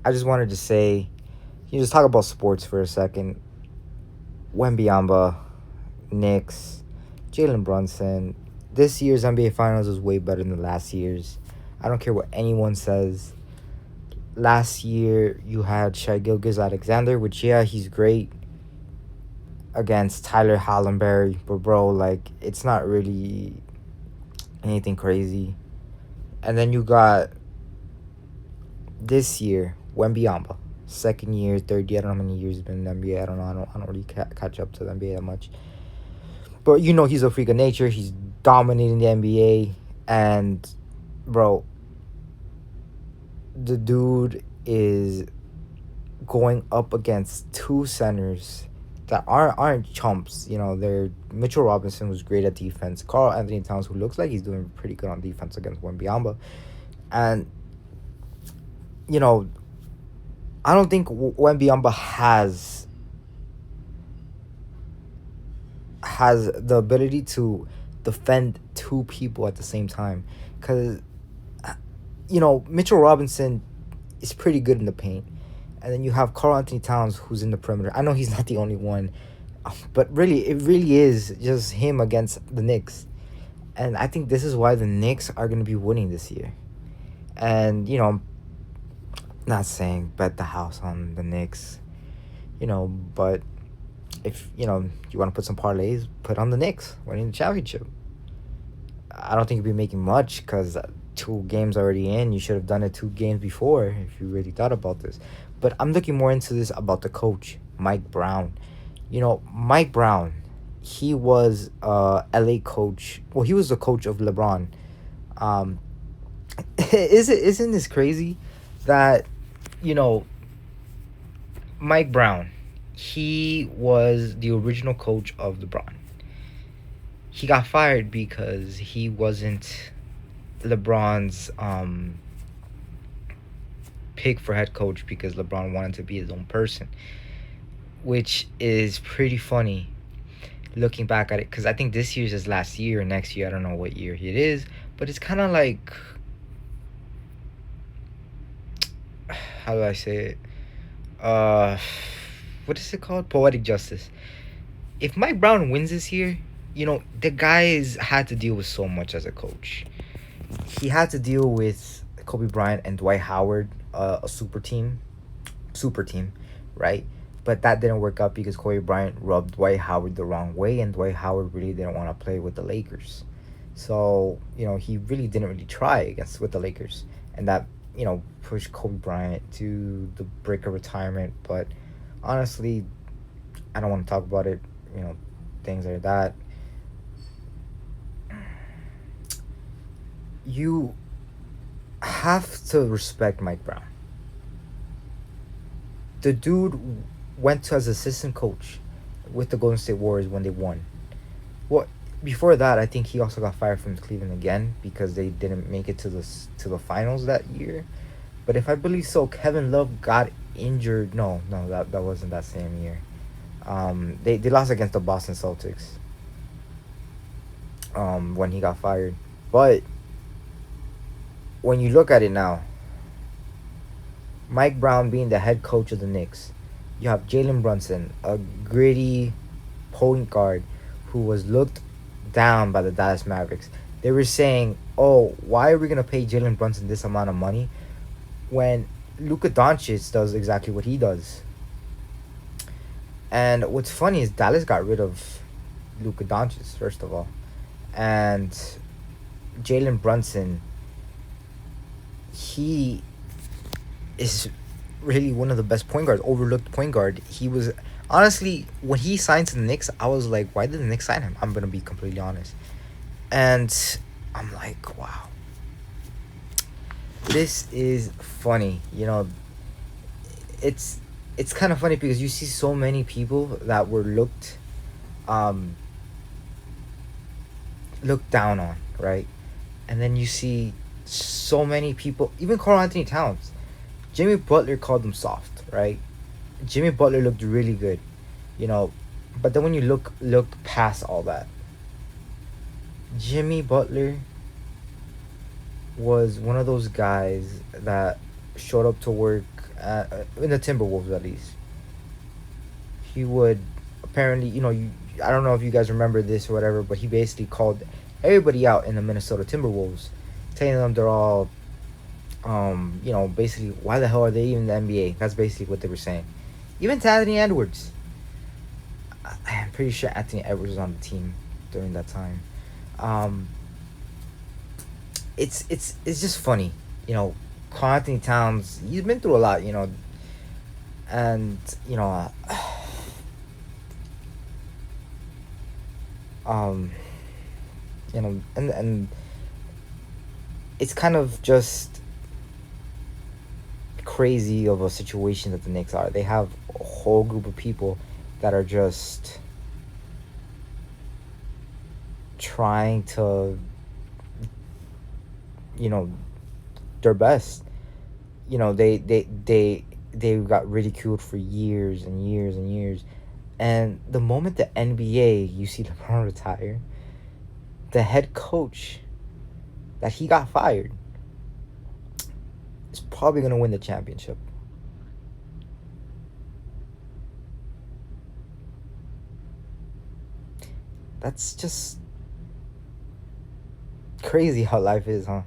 I just wanted to say, you just talk about sports for a second. Wembyamba, Knicks, Jalen Brunson. This year's NBA Finals was way better than last year's. I don't care what anyone says. Last year you had Shai Gilgis Alexander, which yeah, he's great against Tyler Hallenberry, but bro, like it's not really anything crazy. And then you got this year Wembyamba, second year, third year. I don't know how many years he's been in the NBA. I don't know. I don't really catch up to the NBA that much. But you know he's a freak of nature. He's dominating the NBA, and bro, the dude is going up against two centers that aren't chumps. You know, they're Mitchell Robinson, who's great at defense. Carl Anthony Towns, who looks like he's doing pretty good on defense against Wembyamba, and you know, I don't think Wembyamba has the ability to defend two people at the same time, because you know Mitchell Robinson is pretty good in the paint, and then you have Carl Anthony Towns who's in the perimeter. I know he's not the only one, but really it really is just him against the Knicks, and I think this is why the Knicks are going to be winning this year. And you know, I'm not saying bet the house on the Knicks, you know, but if you know you want to put some parlays, put on the Knicks winning the championship. I don't think you'll be making much because two games already in. You should have done it two games before if you really thought about this. But I'm looking more into this about the coach, Mike Brown. You know, Mike Brown, he was LA coach. Well, he was the coach of LeBron. Um, isn't this crazy that you know Mike Brown, he was the original coach of LeBron. He got fired because he wasn't LeBron's pick for head coach because LeBron wanted to be his own person, which is pretty funny looking back at it because I think this year's his last year and next year I don't know what year it is, but it's kind of like how do I say it? Uh, what is it called? Poetic justice. If Mike Brown wins this year, you know the guys had to deal with so much as a coach. He had to deal with Kobe Bryant and Dwight Howard, a super team, right? But that didn't work out because Kobe Bryant rubbed Dwight Howard the wrong way, and Dwight Howard really didn't want to play with the Lakers. So you know he really didn't really try against with the Lakers, and that you know pushed Kobe Bryant to the brink of retirement. But honestly, I don't want to talk about it. You know, things like that. You have to respect Mike Brown. The dude went to as assistant coach with the Golden State Warriors when they won. Well, before that, I think he also got fired from Cleveland again because they didn't make it to the finals that year. But if I believe so, Kevin Love got injured. No, that wasn't that same year. They lost against the Boston Celtics. When he got fired, but when you look at it now, Mike Brown being the head coach of the Knicks, you have Jalen Brunson, a gritty point guard who was looked down by the Dallas Mavericks. They were saying, "Oh, why are we gonna pay Jalen Brunson this amount of money when Luka Doncic does exactly what he does?" And what's funny is Dallas got rid of Luka Doncic first of all, and Jalen Brunson, he is really one of the best point guards, overlooked point guard. He was honestly when he signed to the Knicks, I was like, why did the Knicks sign him? I'm gonna be completely honest, and I'm like, wow, this is funny. You know, it's it's kind of funny because you see so many people that were um looked down on, right? And then you see so many people, even Carl Anthony Towns. Jimmy Butler called him soft, right? Jimmy Butler looked really good, you know. But then when you look past all that, Jimmy Butler was one of those guys that showed up to work in the Timberwolves at least. He would apparently, I don't know if you guys remember this or whatever, but he basically called everybody out in the Minnesota Timberwolves, telling them they're all, basically, why the hell are they even in the NBA? That's basically what they were saying. Even to Anthony Edwards. I'm pretty sure Anthony Edwards was on the team during that time. Um, it's just funny, Karl Anthony Towns. He's been through a lot, and um, and it's kind of just crazy of a situation that the Knicks are. They have a whole group of people that are just trying to, their best. They got ridiculed for years and years and years. And the moment the NBA, you see LeBron retire, the head coach that he got fired is probably going to win the championship. That's just crazy how life is, huh?